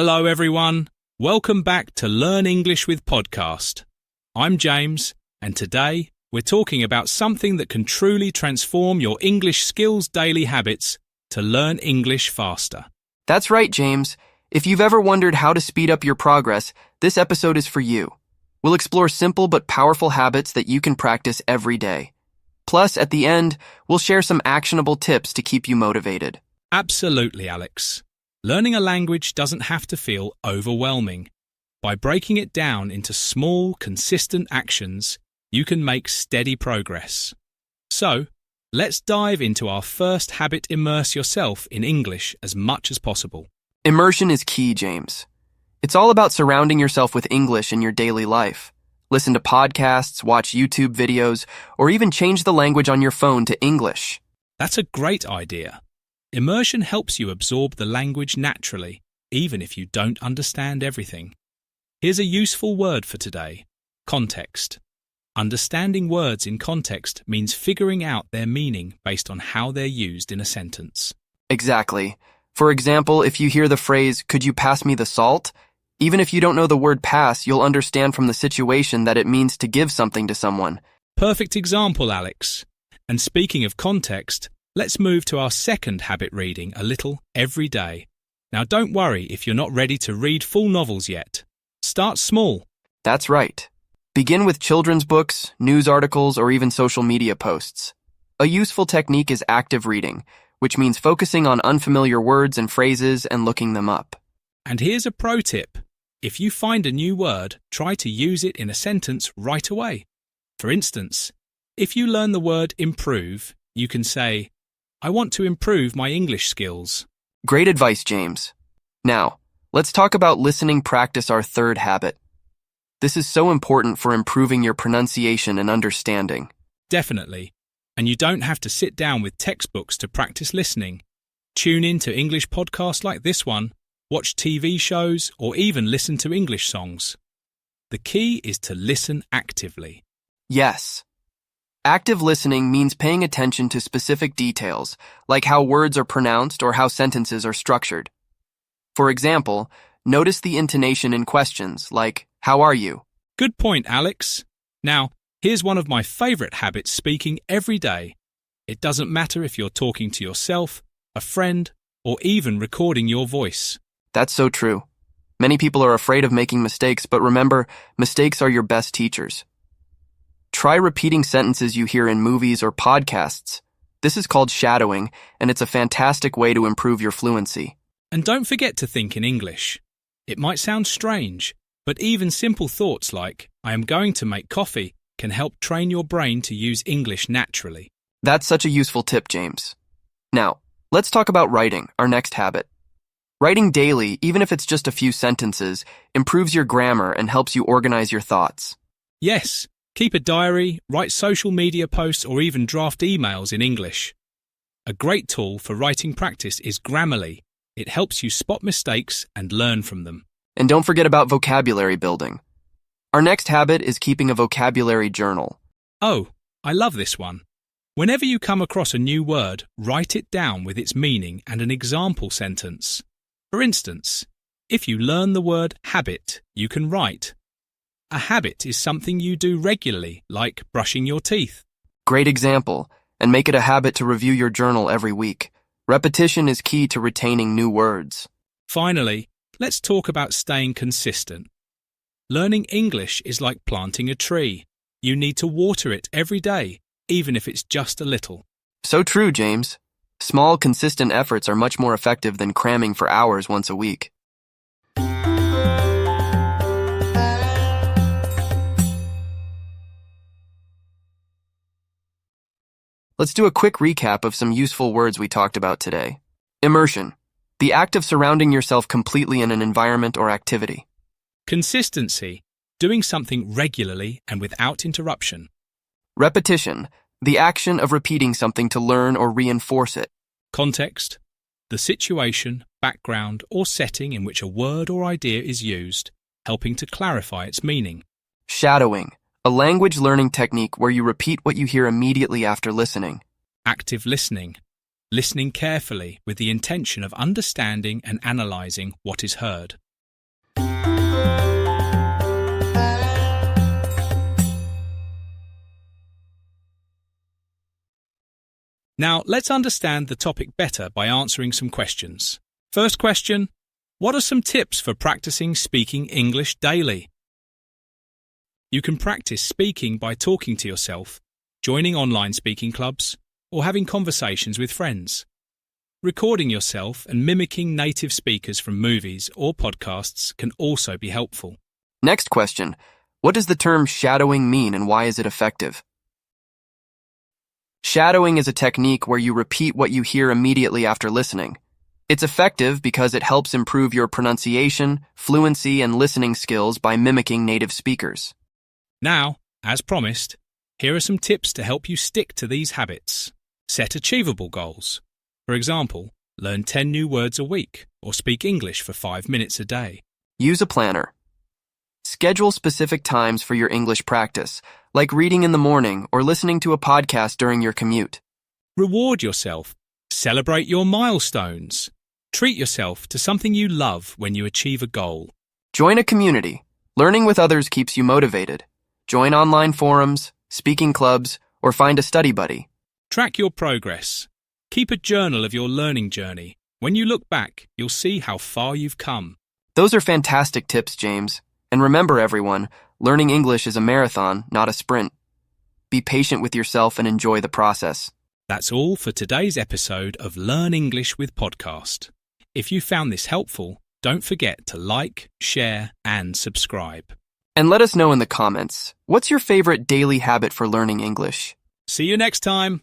Hello everyone, welcome back to Learn English with Podcast. I'm James, and today we're talking about something that can truly transform your English skills daily habits to learn English faster. That's right, James. If you've ever wondered how to speed up your progress, this episode is for you. We'll explore simple but powerful habits that you can practice every day. Plus, at the end, we'll share some actionable tips to keep you motivated. Absolutely, Alex. Learning a language doesn't have to feel overwhelming. By breaking it down into small, consistent actions, you can make steady progress. So, let's dive into our first habit: immerse yourself in English as much as possible. Immersion is key, James. It's all about surrounding yourself with English in your daily life. Listen to podcasts, watch YouTube videos, or even change the language on your phone to English. That's a great idea. Immersion helps you absorb the language naturally, even if you don't understand everything. Here's a useful word for today: context. Understanding words in context means figuring out their meaning based on how they're used in a sentence. Exactly. For example, if you hear the phrase, "Could you pass me the salt?" Even if you don't know the word pass, you'll understand from the situation that it means to give something to someone. Perfect example, Alex. And speaking of context, let's move to our second habit: reading a little every day. Now don't worry if you're not ready to read full novels yet. Start small. That's right. Begin with children's books, news articles, or even social media posts. A useful technique is active reading, which means focusing on unfamiliar words and phrases and looking them up. And here's a pro tip. If you find a new word, try to use it in a sentence right away. For instance, if you learn the word improve, you can say, "I want to improve my English skills." Great advice, James. Now, let's talk about listening practice, our third habit. This is so important for improving your pronunciation and understanding. Definitely. And you don't have to sit down with textbooks to practice listening. Tune in to English podcasts like this one, watch TV shows, or even listen to English songs. The key is to listen actively. Yes. Active listening means paying attention to specific details, like how words are pronounced or how sentences are structured. For example, notice the intonation in questions like, "How are you?" Good point, Alex. Now, here's one of my favorite habits: speaking every day. It doesn't matter if you're talking to yourself, a friend, or even recording your voice. That's so true. Many people are afraid of making mistakes, but remember, mistakes are your best teachers. Try repeating sentences you hear in movies or podcasts. This is called shadowing, and it's a fantastic way to improve your fluency. And don't forget to think in English. It might sound strange, but even simple thoughts like, "I am going to make coffee," can help train your brain to use English naturally. That's such a useful tip, James. Now, let's talk about writing, our next habit. Writing daily, even if it's just a few sentences, improves your grammar and helps you organize your thoughts. Yes, keep a diary, write social media posts, or even draft emails in English. A great tool for writing practice is Grammarly. It helps you spot mistakes and learn from them. And don't forget about vocabulary building. Our next habit is keeping a vocabulary journal. Oh, I love this one. Whenever you come across a new word, write it down with its meaning and an example sentence. For instance, if you learn the word habit, you can write, "A habit is something you do regularly, like brushing your teeth." Great example, and make it a habit to review your journal every week. Repetition is key to retaining new words. Finally, let's talk about staying consistent. Learning English is like planting a tree. You need to water it every day, even if it's just a little. So true, James. Small, consistent efforts are much more effective than cramming for hours once a week. Let's do a quick recap of some useful words we talked about today. Immersion, the act of surrounding yourself completely in an environment or activity. Consistency, doing something regularly and without interruption. Repetition, the action of repeating something to learn or reinforce it. Context, the situation, background, or setting in which a word or idea is used, helping to clarify its meaning. Shadowing, a language learning technique where you repeat what you hear immediately after listening. Active listening, listening carefully with the intention of understanding and analysing what is heard. Now, let's understand the topic better by answering some questions. First question, what are some tips for practicing speaking English daily? You can practice speaking by talking to yourself, joining online speaking clubs, or having conversations with friends. Recording yourself and mimicking native speakers from movies or podcasts can also be helpful. Next question, what does the term shadowing mean and why is it effective? Shadowing is a technique where you repeat what you hear immediately after listening. It's effective because it helps improve your pronunciation, fluency, and listening skills by mimicking native speakers. Now, as promised, here are some tips to help you stick to these habits. Set achievable goals. For example, learn 10 new words a week or speak English for 5 minutes a day. Use a planner. Schedule specific times for your English practice, like reading in the morning or listening to a podcast during your commute. Reward yourself. Celebrate your milestones. Treat yourself to something you love when you achieve a goal. Join a community. Learning with others keeps you motivated. Join online forums, speaking clubs, or find a study buddy. Track your progress. Keep a journal of your learning journey. When you look back, you'll see how far you've come. Those are fantastic tips, James. And remember, everyone, learning English is a marathon, not a sprint. Be patient with yourself and enjoy the process. That's all for today's episode of Learn English with Podcast. If you found this helpful, don't forget to like, share, and subscribe. And let us know in the comments, what's your favorite daily habit for learning English? See you next time.